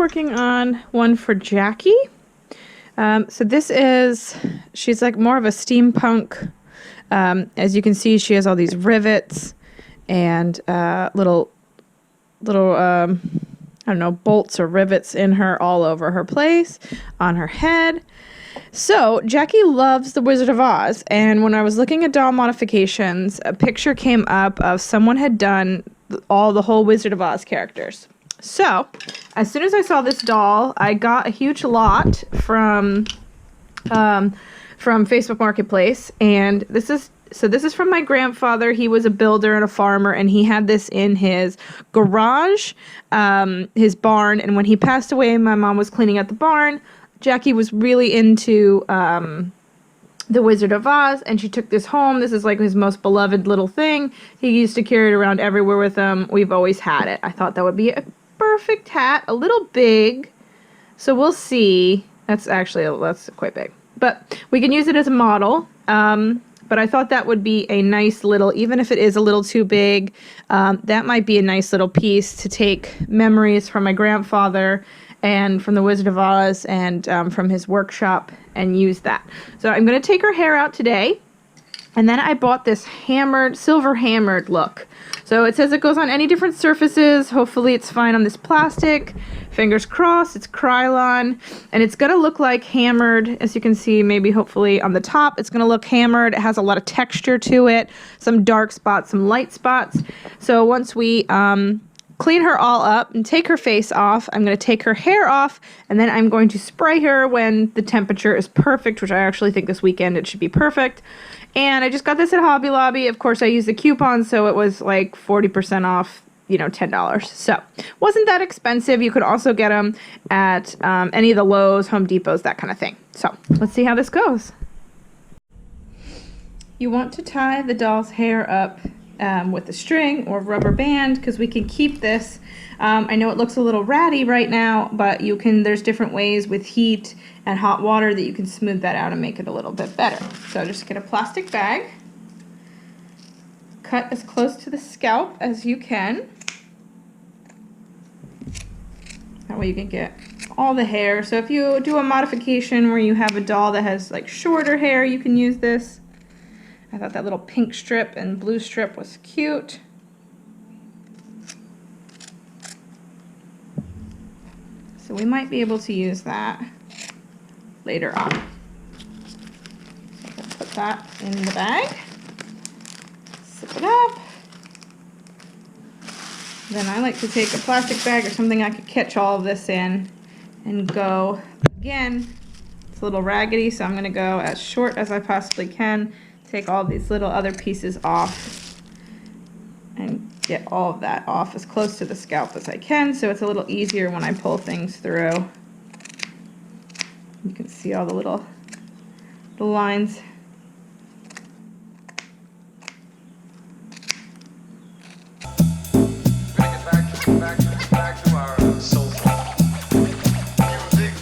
working on one for Jackie. So this is, she's like more of a steampunk. As you can see, she has all these rivets and little I don't know, bolts or rivets in her all over her place, on her head. So Jackie loves The Wizard of Oz, and when I was looking at doll modifications, a picture came up of someone had done the whole Wizard of Oz characters. So as soon as I saw this doll, I got a huge lot from Facebook Marketplace, and this is from my grandfather. He was a builder and a farmer, and he had this in his garage, his barn, and when he passed away, my mom was cleaning out the barn. Jackie was really into The Wizard of Oz, and she took this home. This is like his most beloved little thing. He used to carry it around everywhere with him. We've always had it. I thought that would be a perfect hat, a little big, so we'll see. That's quite big, but we can use it as a model. But I thought that would be a nice little, even if it is a little too big, that might be a nice little piece to take memories from my grandfather and from The Wizard of Oz and from his workshop and use that. So I'm going to take her hair out today. And then I bought this silver hammered look. So it says it goes on any different surfaces. Hopefully it's fine on this plastic. Fingers crossed, it's Krylon. And it's going to look like hammered, as you can see, maybe hopefully on the top. It's going to look hammered. It has a lot of texture to it. Some dark spots, some light spots. So once we clean her all up and take her face off, I'm going to take her hair off, and then I'm going to spray her when the temperature is perfect, which I actually think this weekend it should be perfect. And I just got this at Hobby Lobby. Of course, I used the coupon, so it was like 40% off, $10. So wasn't that expensive. You could also get them at any of the Lowe's, Home Depots, that kind of thing. So let's see how this goes. You want to tie the doll's hair up with a string or rubber band, because we can keep this. I know it looks a little ratty right now, but there's different ways with heat and hot water that you can smooth that out and make it a little bit better. So just get a plastic bag, cut as close to the scalp as you can. That way you can get all the hair. So if you do a modification where you have a doll that has like shorter hair, you can use this. I thought that little pink strip and blue strip was cute. So we might be able to use that later on. So we'll put that in the bag, zip it up. Then I like to take a plastic bag or something I could catch all of this in and go again. It's a little raggedy, so I'm going to go as short as I possibly can. Take all these little other pieces off and get all of that off as close to the scalp as I can, so it's a little easier when I pull things through. You can see all the lines. Back to our soulful music.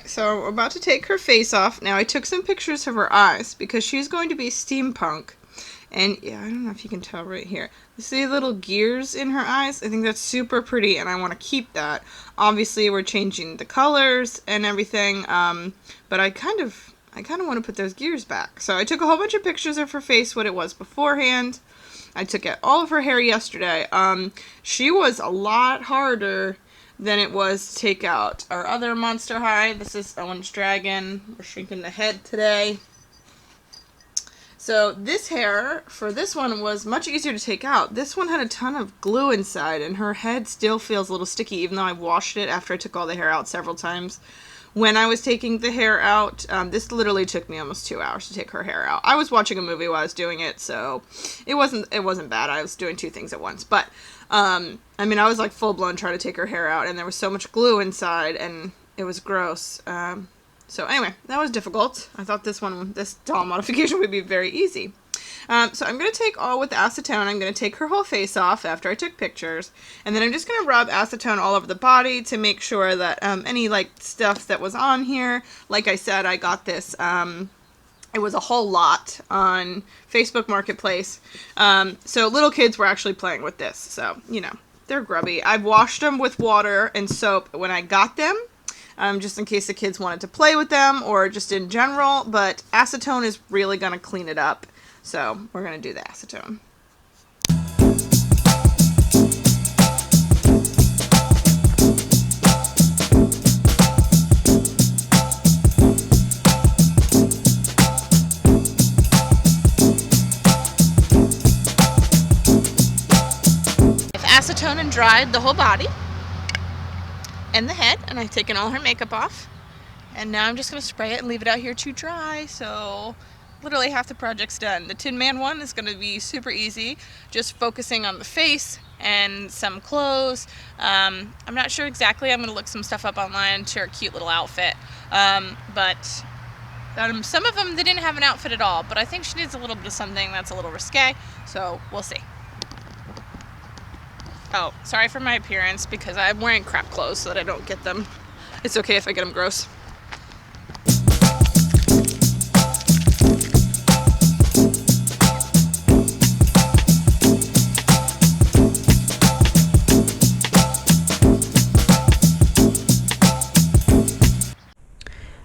So we're about to take her face off. Now I took some pictures of her eyes because she's going to be steampunk. And yeah, I don't know if you can tell right here. You see little gears in her eyes? I think that's super pretty and I want to keep that. Obviously we're changing the colors and everything, but I kind of want to put those gears back. So I took a whole bunch of pictures of her face, what it was beforehand. I took out all of her hair yesterday. She was a lot harder than it was to take out our other Monster High. This is Owen's Dragon. We're shrinking the head today. So this hair, for this one, was much easier to take out. This one had a ton of glue inside, and her head still feels a little sticky, even though I washed it after I took all the hair out several times. When I was taking the hair out, this literally took me almost 2 hours to take her hair out. I was watching a movie while I was doing it, so it wasn't bad. I was doing two things at once, but I was like full-blown trying to take her hair out, and there was so much glue inside, and it was gross. So anyway, that was difficult. I thought this doll modification would be very easy. So I'm going to take with acetone, I'm going to take her whole face off after I took pictures, and then I'm just going to rub acetone all over the body to make sure that any stuff that was on here, like I said, I got this It was a whole lot on Facebook Marketplace. So little kids were actually playing with this. So, you know, they're grubby. I've washed them with water and soap when I got them, just in case the kids wanted to play with them or just in general. But acetone is really going to clean it up. So we're going to do the acetone. Acetone and dried the whole body and the head, and I've taken all her makeup off, and now I'm just going to spray it and leave it out here to dry. So literally half the project's done. The Tin Man one is going to be super easy, just focusing on the face and some clothes. I'm not sure exactly. I'm going to look some stuff up online to her cute little outfit, but some of them, they didn't have an outfit at all, but I think she needs a little bit of something that's a little risque, so we'll see. Oh, sorry for my appearance because I'm wearing crap clothes so that I don't get them. It's okay if I get them gross.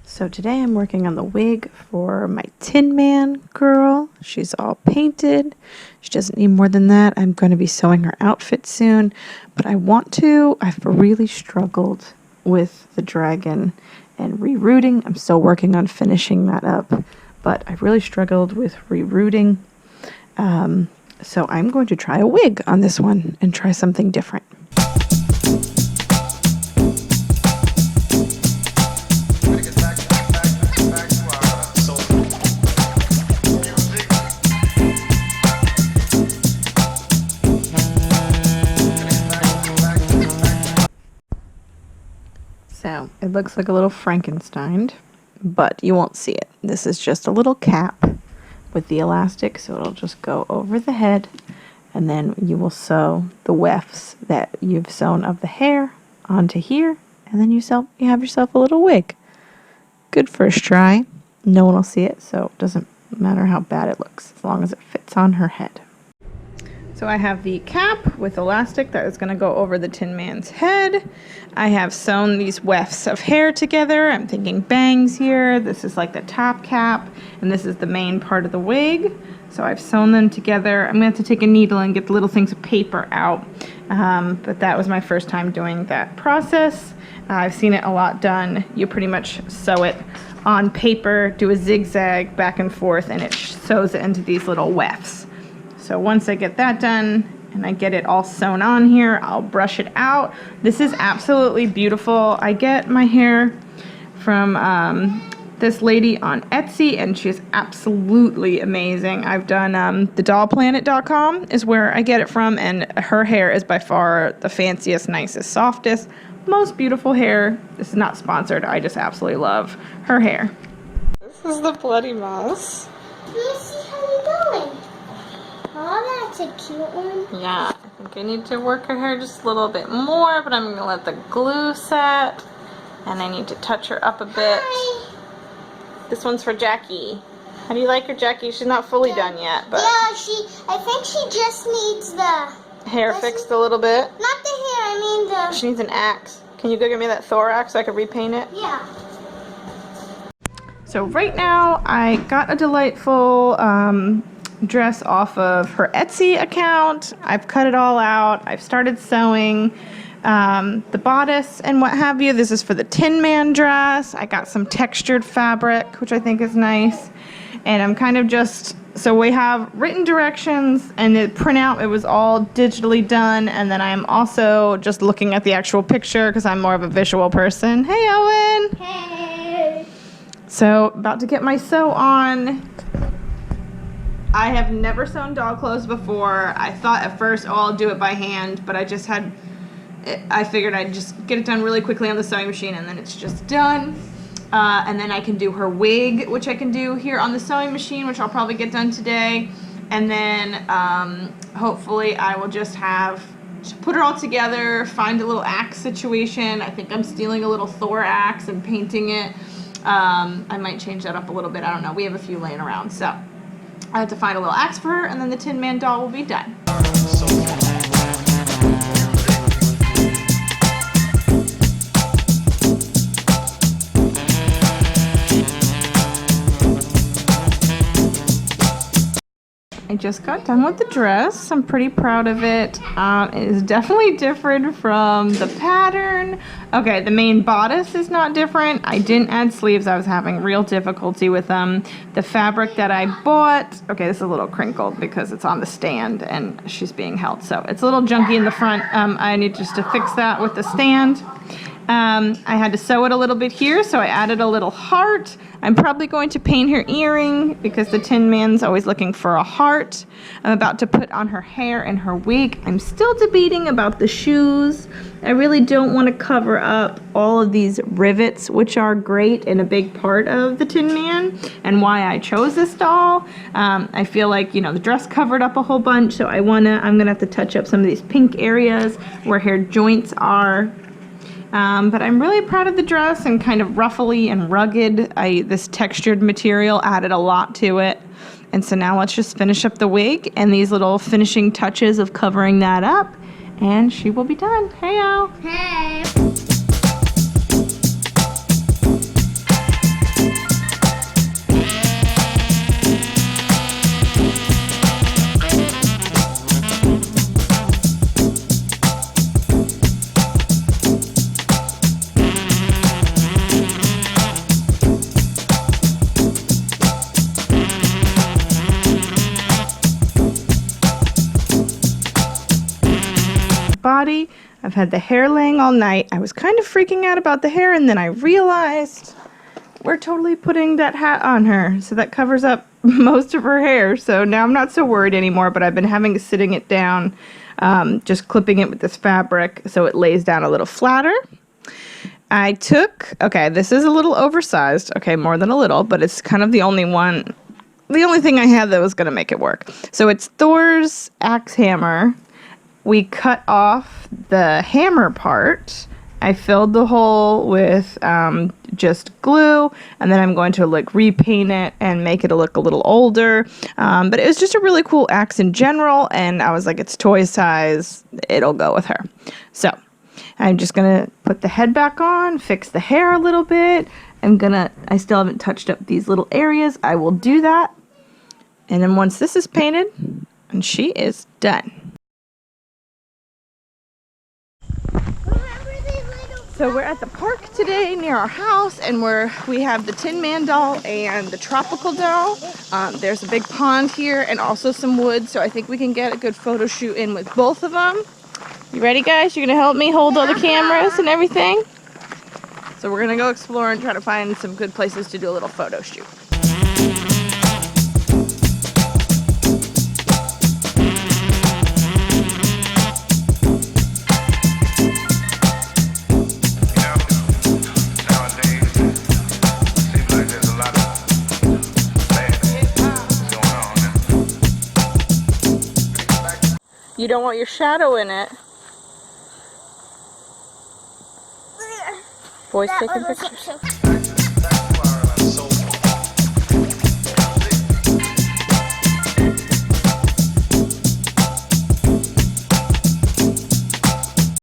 So today I'm working on the wig for my Tin Man girl. She's all painted. She doesn't need more than that. I'm going to be sewing her outfit soon, but I've really struggled with the dragon and rerooting. I'm still working on finishing that up, but I really struggled with rerooting. So I'm going to try a wig on this one and try something different. So it looks like a little Frankenstein, but you won't see it. This is just a little cap with the elastic, so it'll just go over the head, and then you will sew the wefts that you've sewn of the hair onto here, and then you have yourself a little wig. Good first try. No one will see it, so it doesn't matter how bad it looks, as long as it fits on her head. So I have the cap with elastic that is going to go over the Tin Man's head. I have sewn these wefts of hair together. I'm thinking bangs here. This is like the top cap, and this is the main part of the wig. So I've sewn them together. I'm going to have to take a needle and get the little things of paper out. But that was my first time doing that process. I've seen it a lot done. You pretty much sew it on paper, do a zigzag back and forth, and it sews it into these little wefts. So once I get that done and I get it all sewn on here, I'll brush it out. This is absolutely beautiful. I get my hair from this lady on Etsy, and she's absolutely amazing. I've done thedollplanet.com is where I get it from, and her hair is by far the fanciest, nicest, softest, most beautiful hair. This is not sponsored. I just absolutely love her hair. This is the bloody mess. Let me see how you're doing. Oh, that's a cute one. Yeah, I think I need to work her hair just a little bit more, but I'm going to let the glue set, and I need to touch her up a bit. Hi. This one's for Jackie. How do you like her, Jackie? She's not fully done yet, but... Yeah, I think she just needs the... hair fixed a little bit? Not the hair, I mean the... She needs an axe. Can you go get me that Thor axe so I can repaint it? Yeah. So right now, I got a delightful dress off of her Etsy account. I've cut it all out. I've started sewing the bodice and what have you. This is for the Tin Man dress. I got some textured fabric, which I think is nice. And I'm kind of just, so we have written directions and the printout, it was all digitally done. And then I'm also just looking at the actual picture because I'm more of a visual person. Hey, Owen. Hey. So about to get my sew on. I have never sewn doll clothes before. I thought at first, oh, I'll do it by hand, but I figured I'd just get it done really quickly on the sewing machine, and then it's just done. And then I can do her wig, which I can do here on the sewing machine, which I'll probably get done today. And then hopefully I will just put her all together, find a little axe situation. I think I'm stealing a little Thor axe and painting it. I might change that up a little bit. I don't know. We have a few laying around. So I have to find a little axe for her, and then the Tin Man doll will be done. I just got done with the dress. I'm pretty proud of it. It is definitely different from the pattern. Okay, the main bodice is not different. I didn't add sleeves. I was having real difficulty with them. The fabric that I bought, okay, this is a little crinkled because it's on the stand and she's being held. So it's a little junky in the front. I need just to fix that with the stand. I had to sew it a little bit here, so I added a little heart. I'm probably going to paint her earring because the Tin Man's always looking for a heart. I'm about to put on her hair and her wig. I'm still debating about the shoes. I really don't want to cover up all of these rivets, which are great and a big part of the Tin Man and why I chose this doll. I feel like, you know, the dress covered up a whole bunch, so I'm gonna have to touch up some of these pink areas where her joints are. But I'm really proud of the dress and kind of ruffly and rugged. This textured material added a lot to it. And so now let's just finish up the wig and these little finishing touches of covering that up. And she will be done. Hey-o. Hey. Body. I've had the hair laying all night. I was kind of freaking out about the hair, and then I realized we're totally putting that hat on her, so that covers up most of her hair. So now I'm not so worried anymore, but I've been having sitting it down, just clipping it with this fabric so it lays down a little flatter. I took, okay, this is a little oversized, okay, more than a little, but it's kind of the only thing I had that was going to make it work. So it's Thor's axe hammer. We cut off the hammer part. I filled the hole with just glue, and then I'm going to like repaint it and make it look a little older. But it was just a really cool axe in general, and I was like, it's toy size, it'll go with her. So I'm just gonna put the head back on, fix the hair a little bit. I still haven't touched up these little areas. I will do that. And then once this is painted, and she is done. So we're at the park today near our house, and we have the Tin Man doll and the tropical doll. There's a big pond here and also some wood, so I think we can get a good photo shoot in with both of them. You ready, guys? You're gonna help me hold all the cameras and everything? So we're gonna go explore and try to find some good places to do a little photo shoot. You don't want your shadow in it. Boys taking pictures.